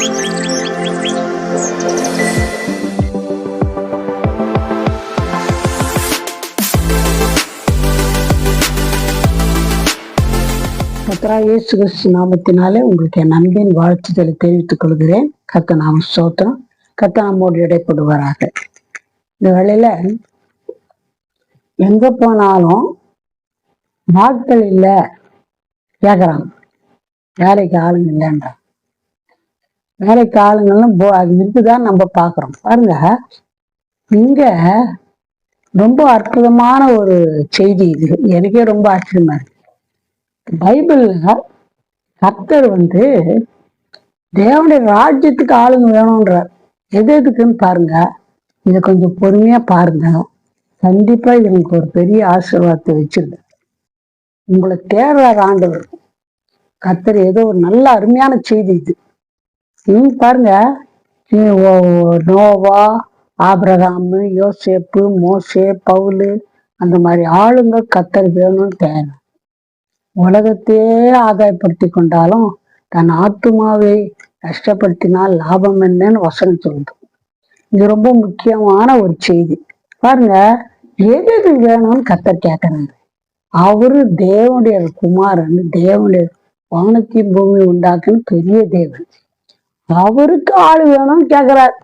கர்த்தராகிய இயேசு கிறிஸ்து நாமத்தினாலே உங்களுக்கு என் அன்பின் வாழ்த்துதலை தெரிவித்துக் கொள்கிறேன். கர்த்தர் நாம ஸ்தோத்திரம். கர்த்தர் நம்மோடு இடைப்படுவாராக. இந்த வேளையில எங்க போனாலும் ஆட்கள் இல்ல கேக்குறாங்க, வேலைக்கு ஆளுங்க இல்லைன்ற. வேலைக்கு ஆளுங்கள்லாம் அது இருக்குதான் நம்ம பாக்குறோம். பாருங்க, இங்க ரொம்ப அற்புதமான ஒரு செய்தி இது. எனக்கே ரொம்ப ஆச்சரியமா இருக்கு. பைபிள்ல கர்த்தர் தேவனுடைய ராஜ்யத்துக்கு ஆளுங்க வேணும்ன்றார். எதுக்குன்னு பாருங்க, இதை கொஞ்சம் பொறுமையா பாருங்க. கண்டிப்பா இது உங்களுக்கு ஒரு பெரிய ஆசீர்வாதத்தை வச்சிருக்கு. உங்களை தேடுறார் ஆண்டவர். கர்த்தர் ஏதோ ஒரு நல்ல அருமையான செய்தி இது. பாருங்க, நோவா, ஆபிரகாமு, யோசேப்பு, மோசே, பவுலு, அந்த மாதிரி ஆளுங்க கர்த்தர் வேணும்னு தேவை. உலகத்தையே ஆதாயப்படுத்தி கொண்டாலும் தன் ஆத்துமாவை கஷ்டப்படுத்தினால் லாபம் என்னன்னு வசனம் சொல்லுது. இது ரொம்ப முக்கியமான ஒரு செய்தி. பாருங்க, எது வேணும்னு கர்த்தர் கேட்கறாங்க. அவரு தேவனுடைய குமாரன், தேவனுடைய வானத்தையும் பூமி உண்டாக்குன்னு பெரிய தேவன். அவருக்கு ஆள் வேணும்னு கேட்கிறார்.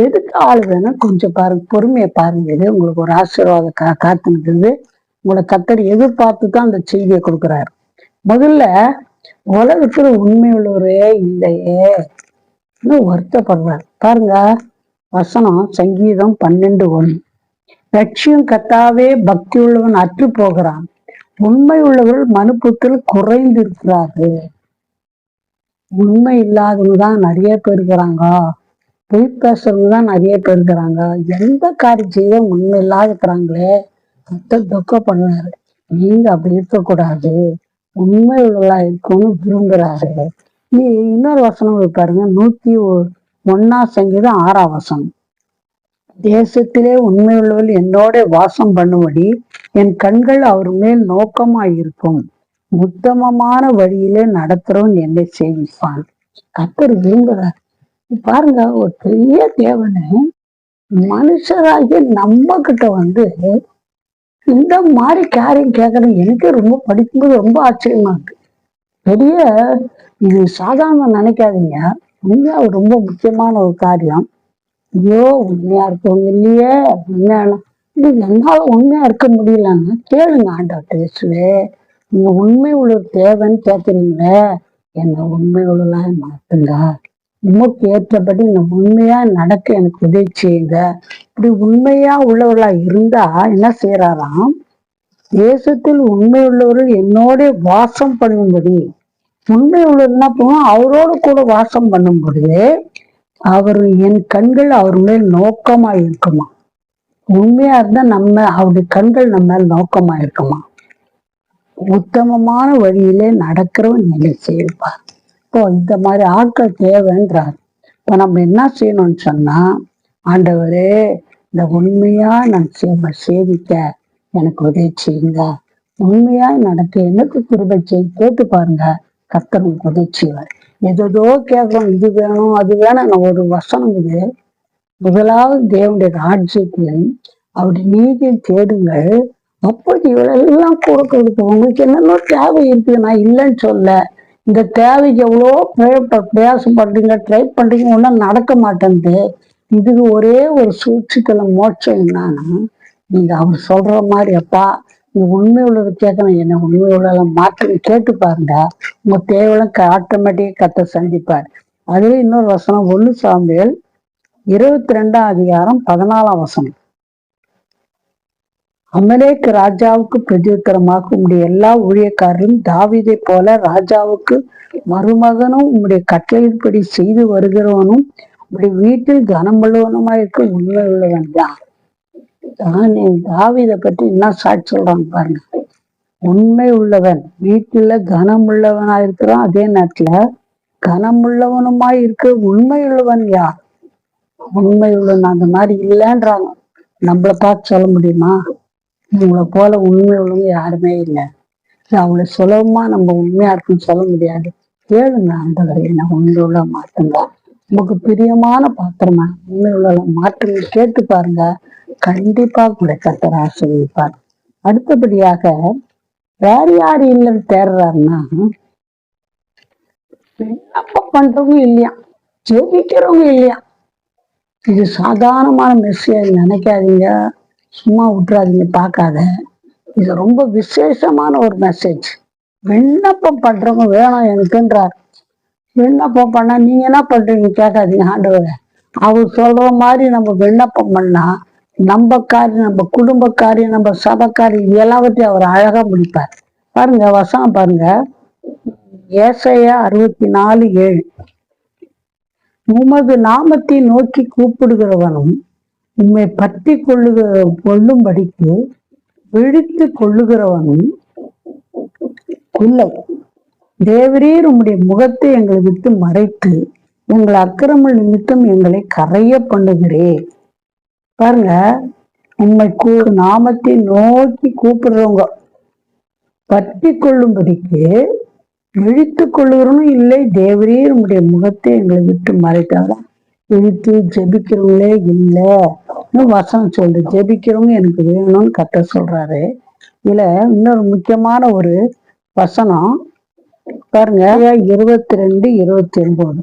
எதுக்கு ஆள் வேணும் கொஞ்சம் பாருங்க, பொறுமையை பாருங்க. இது உங்களுக்கு ஒரு ஆசீர்வாதம் காத்துனுக்குது. உங்களை கர்த்தர் எதிர்பார்த்து தான் அந்த செய்தியை கொடுக்குறாரு. முதல்ல உலகத்துல உண்மை உள்ளவரே இல்லையே வருத்தப்படுறாரு. பாருங்க, வசனம் சங்கீதம் 12:1. லட்சியம் கத்தாவே பக்தி உள்ளவன் அற்று போகிறான், உண்மை உள்ளவர்கள் மனுப்புத்தில் குறைந்து இருக்கிறாரு. உண்மை இல்லாதவங்க தான் நிறைய பேர் இருக்கிறாங்க, பொய் பேசுறவங்க தான் நிறைய பேர் இருக்கிறாங்க. எந்த காரியம் செய்ய உண்மை இல்லாத இருக்கிறாங்களே, கர்த்தர் துக்கப்படுறாரு. நீங்க அப்படி இருக்கக்கூடாது, உண்மை உள்ளவர்களா இருக்கணும்னு விரும்புறாரு. இன்னொரு வசனம் பாருங்க, 101 சங்கீதம் 6 வசனம். தேசத்திலே உண்மை உள்ளவர்கள் என்னோட வாசம் பண்ணும்படி என் கண்கள் அவர் மேல் நோக்கமாயிருக்கும், உத்தமமான வழியிலே நடத்துறவன் என்னை சேவிப்பான். கர்த்தர் விரும்புறாரு. பாருங்க, ஒரு பெரிய தேவனை மனுஷராகி நம்ம கிட்ட இந்த மாதிரி காரியம் கேட்கறது எனக்கு ரொம்ப படிக்கும்போது ரொம்ப ஆச்சரியமா இருக்கு. பெரிய இது சாதாரண நினைக்காதீங்க, உண்மையா ரொம்ப முக்கியமான ஒரு காரியம். ஐயோ, உண்மையா இருக்கவங்க இல்லையே, உண்மையான இது என்னால உண்மையா இருக்க முடியலன்னு கேளுங்க ஆண்டவர்கிட்ட. இயேசுவே, நீங்க உண்மை உள்ள தேவைன்னு கேட்குறீங்களே, என்னை உண்மை உள்ளதா மாத்துங்க. உமக்கு ஏற்றபடி இந்த உண்மையா நடக்க எனக்கு உதவி செய்யுங்க. இப்படி உண்மையா உள்ளவர்களா இருந்தா என்ன செய்யறாராம், தேசத்தில் உண்மை உள்ளவர்கள் என்னோட வாசம் பண்ணும்படி. உண்மை உள்ளவர் என்ன பண்ணுவோம், அவரோடு கூட வாசம் பண்ணும்படி அவர் என் கண்கள் அவர் மேல் நோக்கமா இருக்குமா. உண்மையா இருந்தா அவருடைய கண்கள் நம்ம மேல் நோக்கமா இருக்குமா. உத்தமமான வழியிலே நடக்கிறவன் நிலை செய்வார். இப்போ இந்த மாதிரி ஆட்கள் தேவைன்றார். இப்போ நம்ம என்ன செய்யணும்னு சொன்னா, ஆண்டவரே இந்த உண்மையா நான் சேவிக்க எனக்கு உதவி செய்யுங்க, உண்மையா நடக்க எனக்கு கிருபை கேட்டு பாருங்க, கர்த்தர் உங்களுக்கு உதவி செய்வார். ஏதோ கேட்கணும், இது வேணும் அது வேணும். ஒரு வசனம் இது, முதலாவது தேவனுடைய ராஜ்யத்திலும் அவருடைய நீதியை தேடுங்கள், அப்படி இவளெல்லாம் கொடுக்க. உங்களுக்கு என்னென்ன தேவை இருக்கு, நான் இல்லைன்னு சொல்ல. இந்த தேவைக்கு எவ்வளோ பிரயாசம் பண்றீங்க, ட்ரை பண்றீங்க, ஒன்றும் நடக்க மாட்டேங்குது. இதுக்கு ஒரே ஒரு சூழ்ச்சிக்குள்ள மோட்சம் என்னன்னா, நீங்க அவர் சொல்ற மாதிரி, அப்பா நீ உண்மை உள்ளதை கேட்கணும், என்ன உண்மை உள்ள மாற்றம் கேட்டு பாருங்க, உங்க தேவையெல்லாம் ஆட்டோமேட்டிக்கா கர்த்தர் சந்திப்பார். அதுவே இன்னொரு வசனம் 1 சாமுவேல் 22 வசனம். அமலேக்கு ராஜாவுக்கு பிரதியுத்தரமாக உம்முடைய எல்லா ஊழியக்காரரும் தாவீதை போல ராஜாவுக்கு மருமகனும் உம்முடைய கட்டளைப்படி செய்து வருகிறவனும் உம்முடைய வீட்டில் கனமுள்ளவனுமாயிருக்க உண்மை உள்ளவன் தான். தாவீதை பற்றி என்ன சாட்சி சொல்றாங்க பாருங்க. உண்மை உள்ளவன், வீட்டுல கனமுள்ளவனா இருக்கிறான், அதே நேரத்துல கனமுள்ளவனுமாய் இருக்க உண்மை உள்ளவன் யார்? உண்மை உள்ளவன் அந்த மாதிரி இல்லைன்றாங்க. நம்மளை பார்த்து சொல்ல முடியுமா? இவங்களை போல உண்மை உள்ளவங்க யாருமே இல்லை. அவ்வளவு சுலபமா நம்ம உண்மையா இருக்குன்னு சொல்ல முடியாது. கேளுங்க, ஆண்டவரே என்ன உண்மையுள்ள மாற்றுங்க, உங்களுக்கு பிரியமான பாத்திரமா உண்மையுள்ள மாற்றுங்க, கேட்டு பாருங்க. கண்டிப்பா கூட கர்த்தர் ஆசீர்வதிப்பார். அடுத்தபடியாக வேற யாரு இல்லைன்னு தேடுறாருன்னா, விண்ணப்பம் பண்றவங்க இல்லையா, ஜெபிக்கிறவங்க இல்லையா. இது சாதாரணமான மெசேஜ் நினைக்காதீங்க, சும்மா விட்டுறாதீங்க, பார்க்காத. இது ரொம்ப விசேஷமான ஒரு மெசேஜ். விண்ணப்பம் பண்றவங்க வேணும் எனக்குன்றார். விண்ணப்பம் பண்ணா நீங்க என்ன பண்றீங்க கேட்காதீங்க ஆண்டவரை. அவர் சொல்ற மாதிரி நம்ம விண்ணப்பம் பண்ணா நம்ம காரியம், நம்ம குடும்ப காரியம், நம்ம சபை காரியம் எல்லாவற்றையும் அவர் அழகா முடிப்பார். பாருங்க வசனம் பாருங்க, ஏசாயா 64:7. உமது நாமத்தை நோக்கி கூப்பிடுகிறவனும் உம்மை பற்றி கொள்ளும்படிக்கு விழித்து கொள்ளுகிறவனும் இல்லை. தேவரீர் உம்முடைய முகத்தை எங்களை விட்டு மறைத்து எங்கள் அக்கிரம நிமித்தம் எங்களை கரைய பண்ணுகிறே. பாருங்க, உண்மை நாமத்தை நோக்கி கூப்பிடுறவங்க பற்றி கொள்ளும்படிக்கு விழித்து கொள்ளுகிறவனும் இல்லை. தேவரீர் உம்முடைய முகத்தை எங்களை விட்டு மறைத்தாங்க. விழித்து ஜெபிக்கிறவங்களே இல்லை வசனம் சொல்லு. ஜெபிக்கிறவங்க எனக்கு வேணும்னு கர்த்தர் சொல்றாரு. இதுல இன்னொரு முக்கியமான ஒரு வசனம் பாருங்க, 22:29.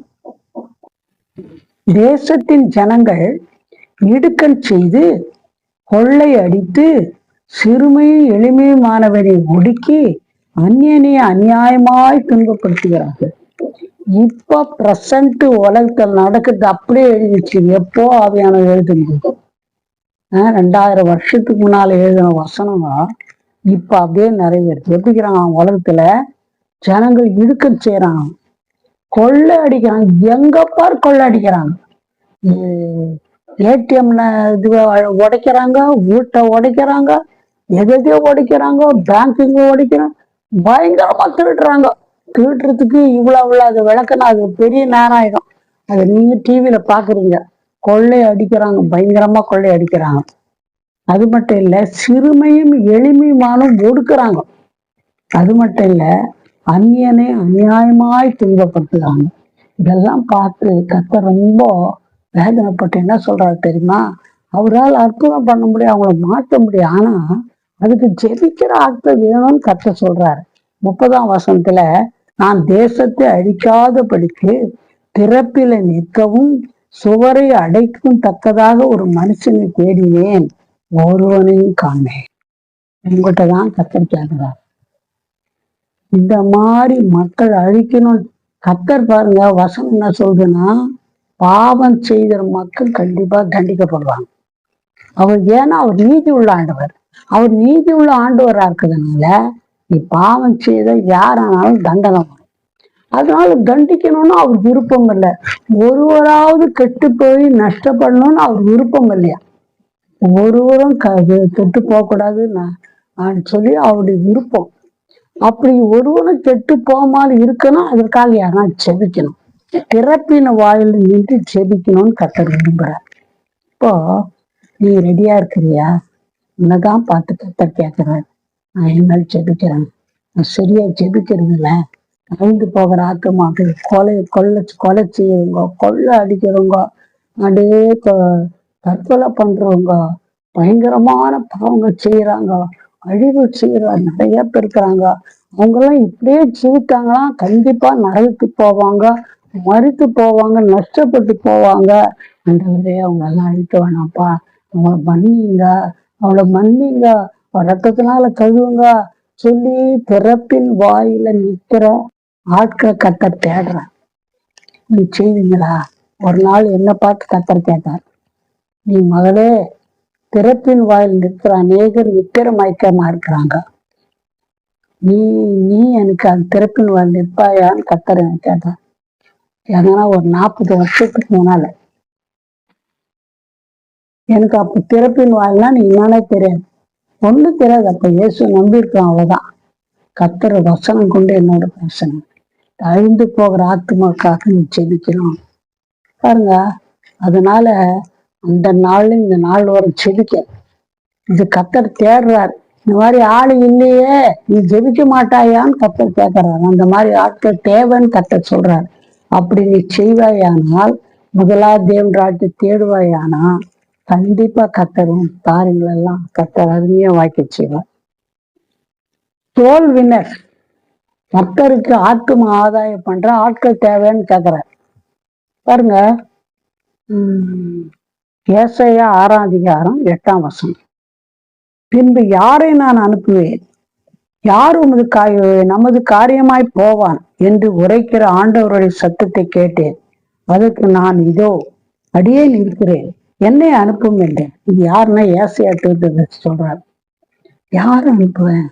தேசத்தின் ஜனங்கள் இடுக்கண் செய்து கொள்ளை அடித்து சிறுமையும் எளிமையுமானவரை ஒடுக்கி அந்நியனை அநியாயமாய் துன்பப்படுத்துகிறார்கள். இப்ப பிரசன்ட் உலகத்தில் நடக்குது அப்படியே எழுதிச்சு. எப்போ ஆவியான எழுதுனது 2000 வருஷத்துக்கு முன்னால எழுதின வசனம் இப்ப அப்படியே நிறைவேறுது. எப்படிக்கிறாங்க உலகத்துல ஜனங்கள் இடுக்கண் செய்யறாங்க, கொள்ளை அடிக்கிறாங்க. எங்க பார் கொள்ளை அடிக்கிறாங்க. ஏடிஎம்ல இது உடைக்கிறாங்க, வீட்டை உடைக்கிறாங்க, எதையோ உடைக்கிறாங்க, பேங்கிங்க உடைக்கிறாங்க, பயங்கரமா திருடுறாங்க. திருடுறதுக்கு இவ்வளவு அது விளக்குனா அது பெரிய நேரம் ஆயிடும். அது நீங்க டிவியில பாக்குறீங்க. கொள்ளை அடிக்கிறாங்க, பயங்கரமா கொள்ளை அடிக்கிறாங்க. அது மட்டும் இல்ல, சிறுமையும் எளிமையுமானும் ஒடுக்குறாங்க. அது மட்டும் இல்ல, அந்நியனை அநியாயமாய் துன்பப்படுத்துறாங்க. இதெல்லாம் பார்த்து கர்த்தர் ரொம்ப வேதனைப்பட்டு என்ன சொல்றாரு தெரியுமா? அவரால் அற்புதம் பண்ண முடியும், அவங்கள மாற்ற முடியும். ஆனா அதுக்கு ஜெபிக்கிற ஆட்கள் வேணும்னு கர்த்தர் சொல்றாரு. 30ஆம் வசனத்துல, நான் தேசத்தை அழிக்காதபடிக்கு திறப்பில நிற்கவும் சுவரை அடைக்கும் தக்கதாக ஒரு மனுஷனை தேடினேன், ஒருவனையும் காணேன். உங்கள்கிட்ட தான் கர்த்தர் கேட்கிறார். இந்த மாதிரி மக்கள் அழிக்கணும். கர்த்தர் பாருங்க வசனம் என்ன சொல்றதுன்னா, பாவம் செய்கிற மக்கள் கண்டிப்பா தண்டிக்கப்படுவாங்க. அவர் ஏன்னா அவர் நீதி உள்ள ஆண்டவர். அவர் நீதி உள்ள ஆண்டவரா இருக்கிறதுனால நீ பாவம் செய்த யாரானாலும் தண்டனை வரும். அதனால தண்டிக்கணும்னு அவர் விருப்பம் இல்லை. ஒருவராவது கெட்டு போய் நஷ்டப்படணும்னு அவர் விருப்பம் இல்லையா. ஒருவரும் கெட்டு போகக்கூடாதுன்னு சொல்லி அவருடைய விருப்பம். அப்படி ஒருவனும் கெட்டு போகாமல் இருக்கணும். அதற்காக யாரா செபிக்கணும். திறப்பின வாயில் நின்று செபிக்கணும்னு கர்த்தர் விரும்புறார். இப்போ நீ ரெடியா இருக்கிறியா? உன்னதான் பார்த்து கர்த்தர் கேட்கிறார். நான் என்னால் செபிக்கிறேன், நான் சரியா ஜெபிக்கிறது இல்லை. அழிந்து போகிற ஆத்மாக்கு கொலை செய்யறவங்க, கொள்ளை அடிக்கிறவங்க, அப்படியே தற்கொலை பண்றவங்க, பயங்கரமான பாவங்கள் செய்யறாங்க, அழிவு செய்யற நிறைய பேர் இருக்கிறாங்க. அவங்கெல்லாம் இப்படியே ஜீவித்தாங்கன்னா கண்டிப்பா நரகத்துக்கு போவாங்க, மறித்து போவாங்க, நஷ்டப்பட்டு போவாங்க. ஆண்டவரே அவங்க எல்லாம் அழிக்க வேணாம்ப்பா, அவங்கள மன்னிங்க, அவளை மன்னிங்க, ரத்தத்தினால கழுவுங்க சொல்லி பிறப்பின் வாயில நிற்கிற ஆட்களை கர்த்தர் தேடுறேன். நீ செய்வீங்களா? ஒரு நாள் என்ன பார்த்து கர்த்தர் கேட்டார், நீ மகளே, பிறப்பின் வாயில் நிற்கிற அநேகர் நித்திர மயக்கமா இருக்கிறாங்க, நீ எனக்கு அந்த திறப்பின் வாயில் நிற்பாயான்னு கர்த்தர் எனக்கு கேட்டார். ஏன்னா ஒரு 40 வருஷத்துக்கு முன்னால எனக்கு அப்ப திறப்பின் வாயில்னா நீ என்னன்னே தெரியாது, ஒண்ணும் தெரியாது. அப்ப இயேசு நம்பி இருக்கான், அவ்வளவுதான். கர்த்தர் வசனம் கொண்டு என்னோட பேசணும். அழிந்து போகிற ஆத்மாக்காக நீ செபிக்கணும் பாருங்க. அதனால அந்த நாள் இந்த நாள் வரை செபிக்க இது கர்த்தர் தேடுறார். இந்த மாதிரி ஆளு இல்லையே, நீ ஜெபிக்க மாட்டாயான்னு கர்த்தர் கேட்கிறாரு. அந்த மாதிரி ஆட்கள் தேவைன்னு கர்த்தர் சொல்றாரு. அப்படி நீ செய்வாயானால், முதலாவது தேவன் ராஜ்யத்தை தேடுவாயானா, கண்டிப்பா கர்த்தரும் காரியங்கள் எல்லாம் கர்த்தர் அருமையா வாய்க்க செய்வார். சோல் வின்னர், கர்த்தருக்கு ஆத்தும ஆதாயம் பண்ற ஆட்கள் தேவைன்னு கேட்கிறார். பாருங்க, ஏசாயா 6ஆம் அதிகாரம் 8ஆம் வசனம். பின்பு யாரை நான் அனுப்புவேன், யார் நமது காரியமாய் போவான் என்று உரைக்கிற ஆண்டவருடைய சத்தத்தை கேட்டேன். அதற்கு நான் இதோ அடியே இருக்கிறேன், என்னை அனுப்பும் என்றேன். இது யாருன்னா ஏசாயா சொல்றாரு. யார் அனுப்புவேன்,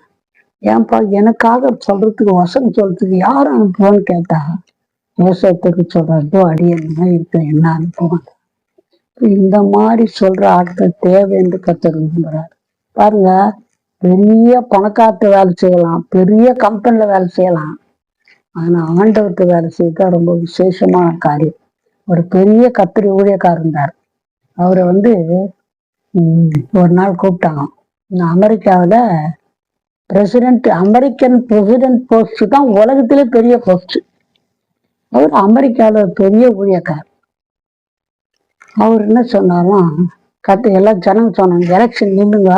ஏன்பா எனக்காக சொல்றதுக்கு வசனம் சொல்றதுக்கு யார் அனுப்புவேன்னு கேட்டா ஏசாயத்துக்கு சொல்றாரு, அடியன்னா இருக்கிறேன், என்ன அனுப்புவான். இந்த மாதிரி சொல்ற ஆட்கள் தேவை என்று கர்த்தர் விரும்புறாரு. பாருங்க, பெரிய பணக்காரத்து வேலை செய்யலாம், பெரிய கம்பெனில வேலை செய்யலாம், ஆனா ஆண்டவர்கிட்ட வேலை செய்யறதா ரொம்ப விசேஷமான காரியம். ஒரு பெரிய கத்திரி ஊழியக்காரர் இருந்தார். அவரை ஒரு நாள் கூப்பிட்டாங்க. இந்த அமெரிக்காவில அமெரிக்கன் பிரசிடென்ட் போஸ்ட் தான் உலகத்திலே பெரிய போஸ்ட். அவர் அமெரிக்காவில பெரிய ஊழியக்காரர். அவர் என்ன சொன்னாலும் எல்லாம் ஜனங்க சொன்னாங்க, எலெக்ஷன் நின்னுங்க,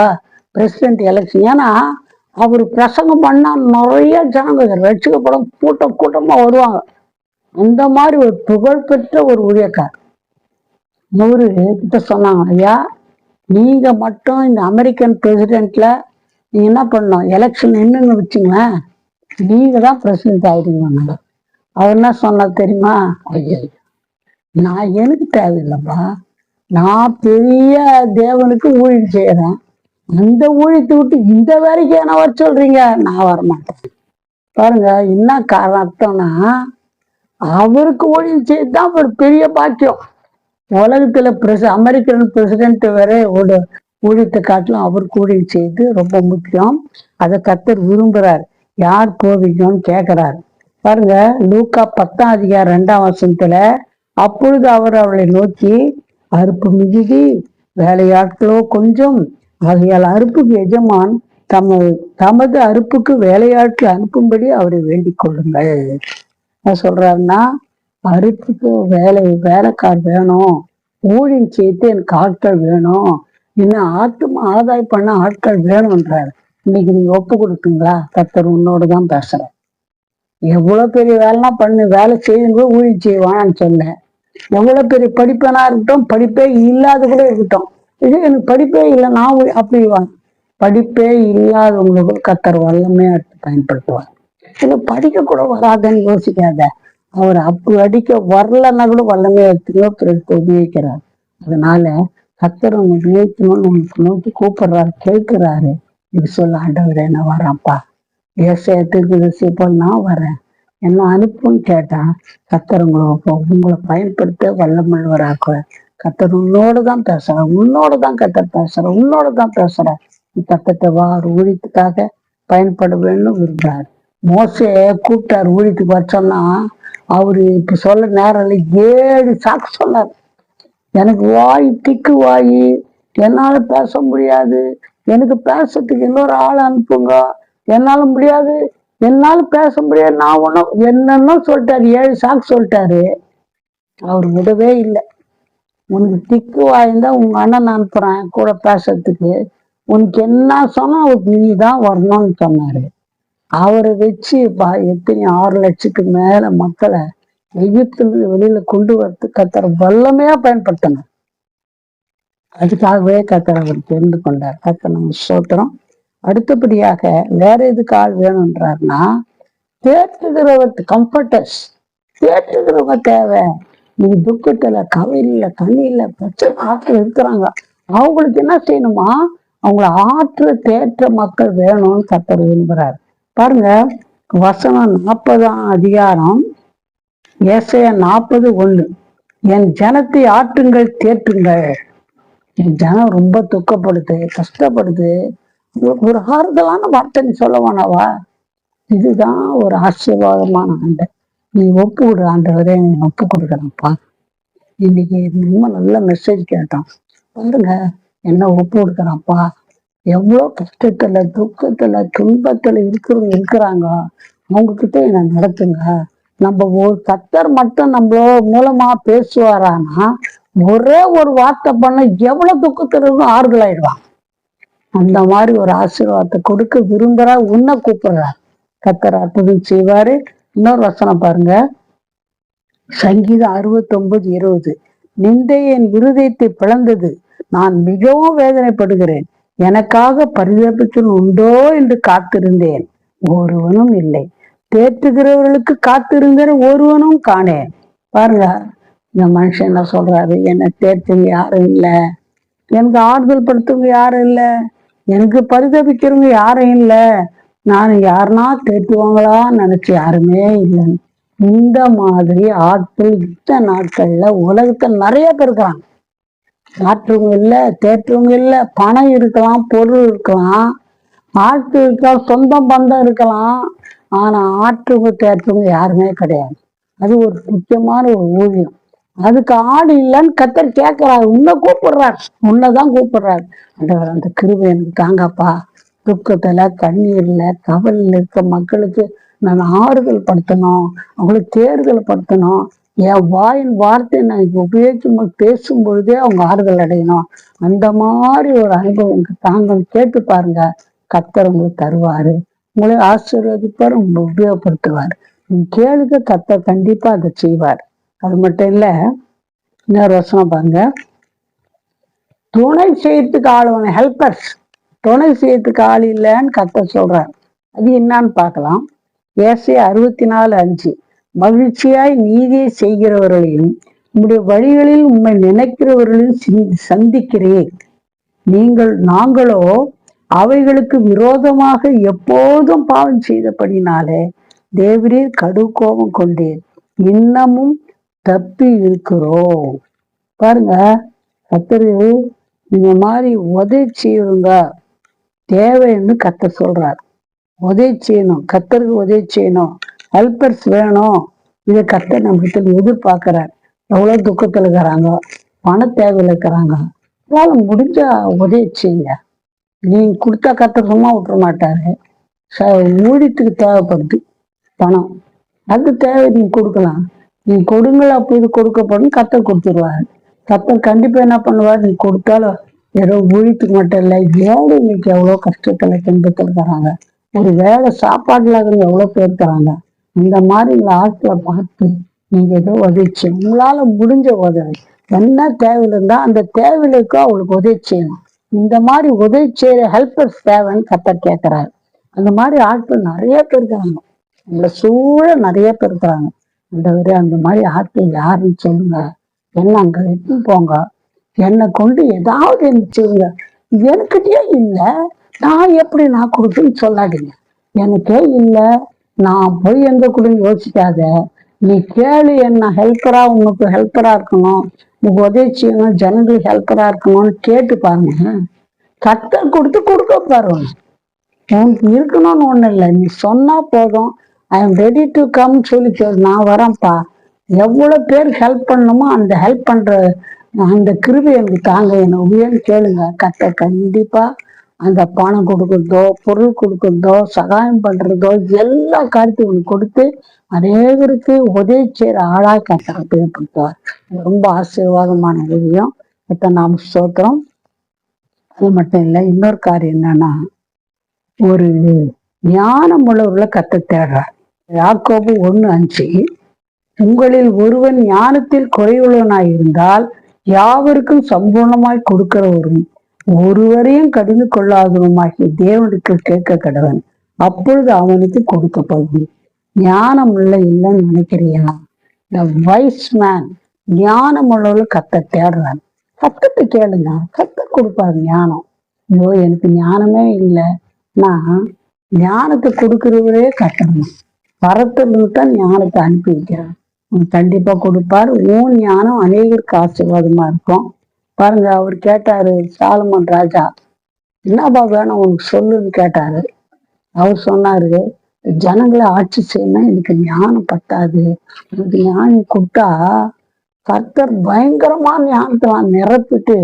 பிரசிடென்ட் எலெக்ஷன். ஏன்னா அவர் பிரசங்கம் பண்ணா நிறைய ஜனங்க ரட்சிக்கப்படும், கூட்டமா வருவாங்க. அந்த மாதிரி ஒரு புகழ்பெற்ற ஒரு ஊழியக்கார். அவரு கிட்ட சொன்னாங்க, ஐயா நீங்க மட்டும் இந்த அமெரிக்கன் பிரசிடென்ட்ல நீங்க என்ன பண்ணணும், எலெக்ஷன் நின்னுன்னு வச்சுங்களேன், நீங்க தான் பிரசிடென்ட் ஆயிடுங்க. அவர் என்ன சொன்னா தெரியுமா, ஐயா நான் எனக்கு தேவையில்லைப்பா, நான் பெரிய தேவனுக்கு ஊழியம் செய்யறேன், அந்த ஊழியத்தை விட்டு இந்த வேலைக்கு என்ன வர சொல்றீங்க, நான் வரமாட்டேன். பாருங்க என்ன காரணம், அர்த்தம்னா அவருக்கு ஊழியம் செய்யதான் ஒரு பெரிய பாக்கியம். உலகத்துல அமெரிக்கன் பிரசிடென்ட் வேற ஊழியத்தை காட்டிலும் அவருக்கு ஊழியம் செய்து ரொம்ப முக்கியம். அதை கர்த்தர் விரும்புறாரு. யார் போவீங்கன்னு கேட்கிறாரு. பாருங்க, லூக்கா 10ஆம் அதிகாரம் 2ஆம் வசனத்துல, அப்பொழுது அவர் அவளை நோக்கி, அறுப்பு மிகுதி, வேலையாட்களோ கொஞ்சம், ஆகையால் அறுப்புக்கு எஜமான் தமது அறுப்புக்கு வேலையாட்கள் அனுப்பும்படி அவரை வேண்டிக் கொள்ளுங்கள். என்ன சொல்றாருன்னா, அறுப்புக்கு வேலைக்கார் வேணும், ஊழியம் செய்து எனக்கு ஆட்கள் வேணும், இன்னும் ஆதாயம் பண்ண ஆட்கள் வேணும்ன்றாரு. இன்னைக்கு நீங்க ஒப்பு கொடுப்பீங்களா? கர்த்தர் உன்னோடு தான் பேசுறேன். எவ்வளவு பெரிய வேலைலாம் பண்ணு, வேலை செய்யுங்க, ஊழியம் செய்வான்னு சொன்னேன். எவ்வளவு பெரிய படிப்பனா இருக்கட்டும், படிப்பே இல்லாத கூட இருக்கட்டும், இது எனக்கு படிப்பே இல்லை நான் அப்படி படிப்பே இல்லாதவங்களுக்கு கர்த்தர் வல்லமே எடுத்து பயன்படுத்துவார். இது படிக்க கூட வராதுன்னு யோசிக்காத, அவர் அப்படி அடிக்க வரலன்னா கூட வல்லமே எடுத்து உபயோகிக்கிறார். அதனால கர்த்தர் உங்களுக்கு உபயோகிக்கணும்னு உங்களுக்கு நோக்கி கூப்பிடுறாரு, கேட்கிறாரு. இது சொல்ல, ஆண்டவரே நான் வரேன்ப்பா, ஏசாயத்துக்கு போல் நான் வரேன், என்ன அனுப்புன்னு கேட்டா கர்த்தர் உங்களை பயன்படுத்த வல்லமல்வராக்குற. கர்த்தர் உன்னோடு தான் பேசுறேன், உன்னோடு தான் கர்த்தர் பேசுறேன், உன்னோடு தான் பேசுறேன். கர்த்தத்தை ஒரு ஊழியத்துக்காக பயன்பட வேணும்னு விரும்புறாரு. மோசே கூப்பிட்டாரு ஊழியத்துக்கு வர சொன்னா, அவரு இப்ப சொல்ல நேரம் 7 சாக்கு சொன்னார். எனக்கு திக்கு வாய், என்னால பேச முடியாது, எனக்கு பேசுறதுக்கு இன்னொரு ஆள் அனுப்புங்க, என்னால முடியாது, என்னால பேச முடியாது, நான் ஒன்னும் என்னன்னு சொல்லிட்டாரு. 7 சாக்கு சொல்லிட்டாரு. அவர் விடவே இல்லை. உனக்கு திக்கு வாய்ந்தா உங்க அண்ணன் அனுப்புறேன் கூட பேசுறதுக்கு, உனக்கு என்ன சொன்னா நீ தான் வரணும்னு சொன்னாரு. அவரை வச்சு எத்தனை 6 லட்சத்துக்கு மேல மக்களை எகிப்திலிருந்து வெளியில கொண்டு வரது கர்த்தர் வல்லமையா பயன்படுத்தணும். அதுக்காகவே கர்த்தர் அவர் தெரிந்து கொண்டார். கர்த்தர் நம்ம ஸ்தோத்திரம். அடுத்தபடியாக வேற எதுக்கு ஆள் வேணும்ன்றாருன்னா, கம்ஃபர்டர்ஸ், தேற்றுகிறவங்க தேவை. நீ துக்கத்துல, கவலையில, கண்ணில, பிரச்சனை ஆற்றல் இருக்கிறாங்க, அவங்களுக்கு என்ன செய்யணுமா, அவங்கள தேற்ற மக்கள் வேணும்னு கர்த்தர் விரும்புறாரு. பாருங்க, வசனம் 40ஆம் அதிகாரம் ஏசாயா 40:1, என் ஜனத்தை ஆற்றுங்கள், தேற்றுங்கள். என் ஜனம் ரொம்ப துக்கப்படுது, கஷ்டப்படுது, ஒரு ஆறுதலான வார்த்தை சொல்லவானவா? இதுதான் ஒரு ஆசீர்வாதமான ஆண்டை. நீ ஒப்பு கொடு ஆண்டவரே, நீ ஒப்பு கொடுக்குறப்பா. இன்னைக்கு ரொம்ப நல்ல மெசேஜ் கேட்டோம். பாருங்க, என்ன ஒப்பு கொடுக்குறாப்பா, எவ்வளவு கஷ்டத்துல துக்கத்துல துன்பத்துல இருக்கிறாங்க, அவங்க கிட்ட என்ன நடத்துங்க. நம்ம ஒரு கத்தர் மட்டும் நம்மளோ மூலமா பேசுவாரானா ஒரே ஒரு வார்த்தை பண்ண எவ்வளவு துக்கத்துல இருக்கும் ஆறுதல் ஆயிடுவான். அந்த மாதிரி ஒரு ஆசீர்வாதத்தை கொடுக்க விரும்புறா, உன்னை கூப்பிடுறார். கத்தர் அற்புதம் செய்வாரு. இன்னொரு வசனம் பாருங்க, சங்கீதம் 69:20. நிந்தை என் இருதயத்தை பிளந்தது, நான் மிகவும் வேதனைப்படுகிறேன். எனக்காக பரிதபித்தல் உண்டோ என்று காத்திருந்தேன், ஒருவனும் இல்லை. தேற்றுகிறவர்களுக்கு காத்திருந்தேன், ஒருவனும் காணேன். பாருங்க, இந்த மனுஷன் என்ன சொல்றாரு, என்னை தேற்றுங்க யாரும் இல்லை, எனக்கு ஆறுதல் படுத்துவங்க யாரும் இல்லை, எனக்கு பரிதபிக்கிறவங்க யாரும் இல்லை, நான் யாருன்னா தேற்றுவாங்களான்னு நினைச்சு யாருமே இல்லைன்னு. இந்த மாதிரி ஆட்கள் இந்த நாட்கள்ல உலகத்துல நிறைய பேர் இருக்காங்க. ஆற்றுவங்க இல்லை, தேற்றுவங்க இல்லை. பணம் இருக்கலாம், பொருள் இருக்கலாம், ஆட்டு இருக்கலாம், சொந்த பந்தம் இருக்கலாம். ஆனா ஆற்றுவங்க தேற்றுவங்க யாருமே கிடையாது. அது ஒரு முக்கியமான ஒரு ஊழியம். அதுக்கு ஆடு இல்லைன்னு கத்தர் கேட்கிறாரு, உன்னை கூப்பிடுறாரு, உன்னைதான் கூப்பிடுறாரு. அந்த கிருபை எனக்கு தாங்கப்பா. துக்கத்துல கண்ணீர்ல கவலையில் இருக்க மக்களுக்கு நான் ஆறுதல் படுத்தணும், அவங்களுக்கு தேர்தல் படுத்தணும். என் வாயின் வார்த்தை நான் உபயோகிக்கும் பேசும் பொழுதே அவங்க ஆறுதல் அடையணும். அந்த மாதிரி ஒரு அனுபவம் எனக்கு தாங்க கேட்டு பாருங்க. கத்தர் உங்களுக்கு தருவாரு, உங்களை ஆசீர்வதிப்பார், உங்களை உபயோகப்படுத்துவார். நீங்க கேளுங்க, கத்தர் கண்டிப்பா அதை செய்வார். அது மட்டும் இல்ல, இன்னொரு வசனம் பாருங்க, துணை செய்யறதுக்கு ஆளுவன ஹெல்பர்ஸ். துணை செய்யறதுக்கு ஆள் இல்லைன்னு கத்தர் சொல்றாரு. அது என்னன்னு பார்க்கலாம். ஏசாயா 64:5. மகிழ்ச்சியாய் நீதியை செய்கிறவர்களையும் உங்களுடைய வழிகளில் உண்மை நினைக்கிறவர்களையும் சந்திக்கிறேன். நாங்களோ அவைகளுக்கு விரோதமாக எப்போதும் பாவம் செய்தபடினாலே தேவரீர் கடு கோபம் கொண்டேன், இன்னமும் தப்பி இருக்கிறோம். பாருங்க, கத்தரு இந்த மாதிரி உதவி செய்யுங்க தேவைன்னு கத்தர் சொல்றாரு. உதவி செய்யணும், கத்தருக்கு உதவி செய்யணும், ஹெல்பர்ஸ் வேணும். இதை கத்தர் நம்ம கிட்ட எதிர்பார்க்கிறார். எவ்வளவு துக்கத்துல இருக்கிறாங்க, பண தேவையில இருக்கிறாங்க, அதனால முடிஞ்ச உதவி செய்யுங்க. நீங்க கொடுத்தா கத்தர் சும்மா விட்டுற மாட்டாரு. ஊழியத்துக்கு தேவைப்படுது பணம், அது தேவை, நீங்க கொடுக்கலாம். நீ கொடுங்களா, அப்போ இது கொடுக்கப்படும், கத்தர் கொடுத்துருவாரு. கத்தர் கண்டிப்பா என்ன பண்ணுவார், நீ கொடுத்தாலும் ஏதோ ஊழியத்துக்கு மட்டும் இல்லை, ஏழை இன்னைக்கு எவ்வளவு கஷ்டத்துல துன்பத்துல இருக்கிறாங்க, ஒரு வேலை சாப்பாடுல எவ்வளவு பேர் இருக்கிறாங்க. இந்த மாதிரி ஆட்களை பார்த்து நீங்க ஏதோ உதவி செய்யணும். உங்களால முடிஞ்ச உதவி என்ன தேவையில இருந்தா அந்த தேவையிலுக்கோ அவங்களுக்கு உதவி செய்யணும். இந்த மாதிரி உதவி செய்யற ஹெல்பர்ஸ் தேவைன்னு கத்தர் கேட்கிறாரு. அந்த மாதிரி ஆட்கள் நிறைய பேர் இருக்கிறாங்க, நம்மள சூழ நிறைய பேர் இருக்கிறாங்க. அந்த மாதிரி ஆட்கள் யாருன்னு சொல்லுங்க, என்ன அங்க எடுத்து போங்க, என்னை கொண்டு ஏதாவது என்ன செய்யுங்க. எனக்கிட்டே இல்லை, நான் எப்படி நான் கொடுக்குன்னு சொல்லாதீங்க. எனக்கே இல்லை, நான் போய் எங்க கொடுன்னு யோசிக்காத. நீ கேளு, என்ன ஹெல்ப்பரா, உங்களுக்கு ஹெல்ப்பரா இருக்கணும், உங்க உதவி செய்யணும், ஜனங்களுக்கு ஹெல்ப்பரா இருக்கணும்னு கேட்டு பாருங்க. கத்தர் கொடுக்க பாருங்க. உனக்கு இருக்கணும்னு ஒண்ணு இல்லை, நீ சொன்னா போதும், I am ready to come சொல்லி நான் வரேன்ப்பா. எவ்வளவு பேர் ஹெல்ப் பண்ணணுமோ அந்த ஹெல்ப் பண்ற அந்த கிருபை எனக்கு தாங்க, என்ன உயர்ந்து கேளுங்க. கத்தர் கண்டிப்பா அந்த பணம் கொடுக்கறதோ, பொருள் கொடுக்கறதோ, சகாயம் பண்றதோ, எல்லா காரியத்தையும் கொடுத்து அநேகருக்கு உதவி செய்யற ஆளா கத்தரை பயன்படுத்துவார். ரொம்ப ஆசீர்வாதமான விஷயம். கத்த நாம் ஸ்தோத்திரம். அது மட்டும் இல்லை, இன்னொரு காரியம் என்னன்னா, ஒரு ஞானம் உள்ளவர்களை கத்த தேடுறார். யாக்கோபு 1:5, உங்களில் ஒருவன் ஞானத்தில் குறைவுள்ளவனாய் இருந்தால் யாவருக்கும் சம்பூர்ணமாய் கொடுக்கிறவரும் ஒருவரையும் கடிந்து கொள்ளாதவருமாகிய தேவனுக்கு கேட்க கடவன், அப்பொழுது அவனுக்கு கொடுக்கப்படும். ஞானம் இல்லைன்னு நினைக்கிறியா? இந்த வைஸ் மேன், ஞானம் உள்ளவர்கள் கத்த தேடுறான். கத்தத்தை கேளுங்க, கத்த கொடுப்பாரு ஞானம். ஐயோ எனக்கு ஞானமே இல்லை, நான் ஞானத்தை கொடுக்கிறவரே கட்டணும். பரத்திலிருந்து தான் ஞானத்தை அனுப்பி வைக்கிறார். கண்டிப்பா கொடுப்பார். ஊன் ஞானம் அநேகருக்கு ஆசீர்வாதமா இருக்கும். பாருங்க, அவர் கேட்டாரு, சாலமன் ராஜா, என்னப்பா வேணும் உனக்கு சொல்லுன்னு கேட்டாரு. அவர் சொன்னாரு, ஜனங்களை ஆட்சி செய்யணும், எனக்கு ஞானம் பத்தாது, எனக்கு ஞானம் கொடுத்தா கர்த்தர் பயங்கரமான ஞானத்தை நிரப்பிட்டு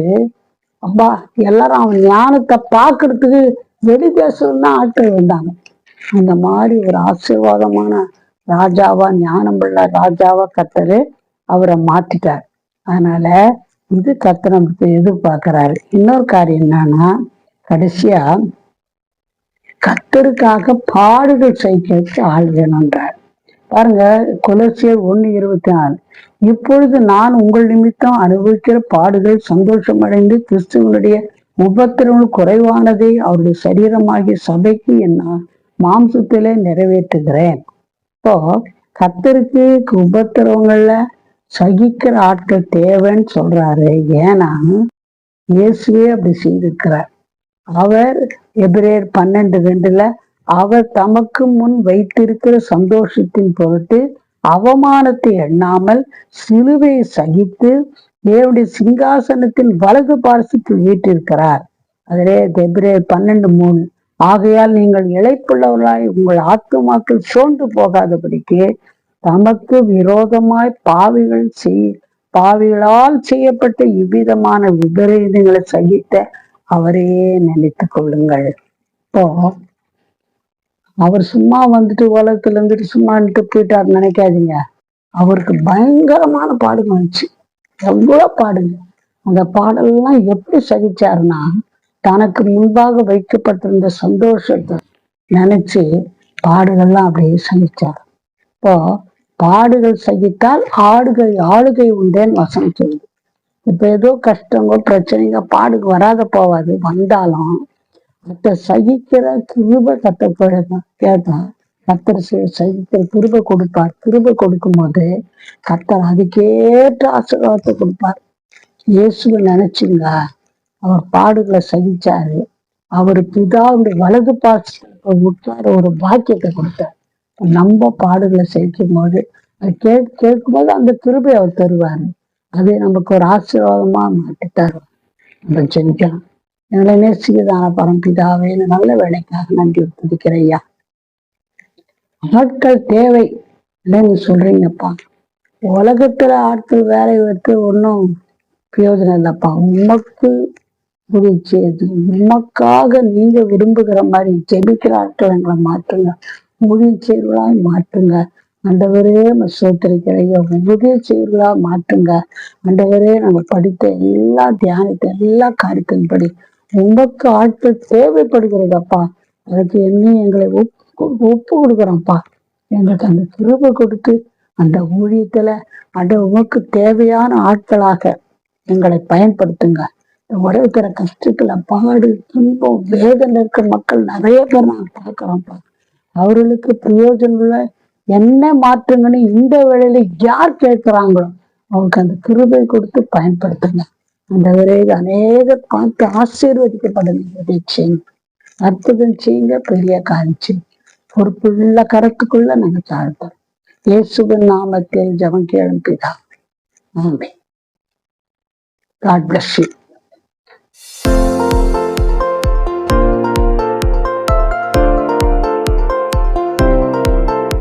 அப்பா எல்லாரும் அவன் ஞானத்தை பார்க்கறதுக்கு வெளி தேசம் தான் ஆட்கள் வந்தாங்க. அந்த மாதிரி ஒரு ஆசீர்வாதமான ராஜாவா, ஞானமுள்ள ராஜாவா கர்த்தரு அவரை மாத்திட்டார். அதனால இது கர்த்தர் நமக்கு எதிர்பார்க்கிறாரு. இன்னொரு காரியம் என்னன்னா, கடைசியா கர்த்தருக்காக பாடுகள் சகிக்கிறதுக்கு ஆள் வேணும்ன்றார். பாருங்க, கொலோசியர் 1:24, இப்பொழுது நான் உங்கள் நிமித்தம் அனுபவிக்கிற பாடுகள் சந்தோஷமடைந்து கிறிஸ்துவனுடைய உபத்திரவங்கள் குறைவானதை அவருடைய சரீரமாகிய சபைக்கு என்ன மாம்சத்திலே நிறைவேற்றுகிறேன். இப்போ கர்த்தருக்கு உபத்திரவங்கள்ல சகிக்கிற ஆட்கள் தேவைன்னு சொல்றாரு. ஏன்னா இயேசுவே அப்படி செய்திருக்கிறார். அவர் எபிரேயர் 12:2 அவர் தமக்கு முன் வைத்திருக்கிற சந்தோஷத்தின் பொருட்டு அவமானத்தை எண்ணாமல் சிலுவையை சகித்து தேவனுடைய சிங்காசனத்தின் வலது பார்சத்தில் வீட்டிருக்கிறார். அதிலே எபிரேயர் 12:3, ஆகையால் நீங்கள் இளைப்புள்ளவர்களாய் உங்கள் ஆத்துமாக்கள் சோர்ந்து போகாதபடிக்கு தமக்கு விரோதமாய் பாவிகளால் செய்யப்பட்ட இவ்விதமான விபரீதங்களை சகித்த அவரையே நினைத்துக் கொள்ளுங்கள். இப்போ அவர் சும்மா வந்துட்டு உலகத்துல இருந்துட்டு சும்மா போயிட்டாரு நினைக்காதீங்க. அவருக்கு பயங்கரமான பாடுகள் வந்துச்சு. எவ்வளவு பாடுங்க. அந்த பாடலாம் எப்படி சகிச்சாருன்னா, தனக்கு முன்பாக வைக்கப்பட்டிருந்த சந்தோஷத்தை நினைச்சு பாடுகள்லாம் அப்படியே சகிச்சார். இப்போ பாடுகள் சகித்தால் ஆளுகை உண்டேன்னு வசனம் சொல்லுது. இப்ப ஏதோ கஷ்டங்கோ பிரச்சனைங்க பாடுக்கு வராத போவாது. வந்தாலும் அதை சகிக்கிற கிருபை கேட்டா கர்த்தர் சகிக்கிற கிருபை கொடுப்பார். கிருபை கொடுக்கும் போது கர்த்தர் அதுக்கேற்ற ஆசீர்வாதத்தை கொடுப்பார். இயேசுவை நினைச்சுங்க, அவர் பாடுகளை சகிச்சாரு. அவர் பிதாவுடைய வலது பாசத்தை உட்கார ஒரு பாக்கியத்தை கொடுத்தார். நம்ம பாடுகளை சகிக்கும் போது அது கேட்கும் போது அந்த கிருபை அவர் தருவாரு. அது நமக்கு ஒரு ஆசீர்வாதமா மாட்டித்தாரு. நம்ம ஜெனிக்கலாம். எங்களை நேசிக்கிறதான பரம்பிதாவே நல்ல வேலைக்காக நன்றி துதிக்கிறேன் ஐயா. ஆட்கள் தேவை இல்லைன்னு சொல்றீங்கப்பா. உலகத்துல ஆட்கள் வேலை வைத்து ஒன்றும் பிரயோஜனம் இல்லப்பா. உமக்கு உதவி செய்து உமக்காக நீங்க விரும்புகிற மாதிரி ஜெபிக்கிற ஆட்கள் எங்களை மாற்றுங்க. உதவி செய்வர்களாய் மாற்றுங்க. ஆண்டவரே சோத்தரிக்கிறைய உதவி செய்வர்களா மாற்றுங்க. ஆண்டவரே நம்ம படித்த எல்லா தியானத்தை எல்லா காரியத்தின்படி உமக்கு ஆட்கள் தேவைப்படுகிறதப்பா. அதுக்கு எங்களை ஒப்பு கொடுக்குறோம்ப்பா. எங்களுக்கு அந்த கிருபை கொடுத்து அந்த ஊழியத்துல உமக்கு தேவையான ஆட்களாக எங்களை பயன்படுத்துங்க. உலகத்துல கஷ்டத்துல பாடு துன்பம் வேதனை இருக்கிற மக்கள் நிறைய பேர் நாங்கள் பார்க்கிறோம்ப்பா. அவர்களுக்கு பிரயோஜனமுள்ள என்ன மாற்றுங்கன்னு இந்த வேளையில யார் கேட்கிறாங்களோ அவங்களுக்கு அந்த கிருபை கொடுத்து பயன்படுத்துங்க. அந்த விரைவில் அநேகர் பார்த்து ஆசீர்வதிக்கப்படுங்க. செய்யுங்க, அற்புதம் செய்யுங்க, பெரிய காரியம் பொறுப்புள்ள கரத்துக்குள்ள நாங்க தாழ்த்தோம். இயேசுவின் நாமத்தில் ஜெபம் கேளும் பிதா. ஆமென். God bless you.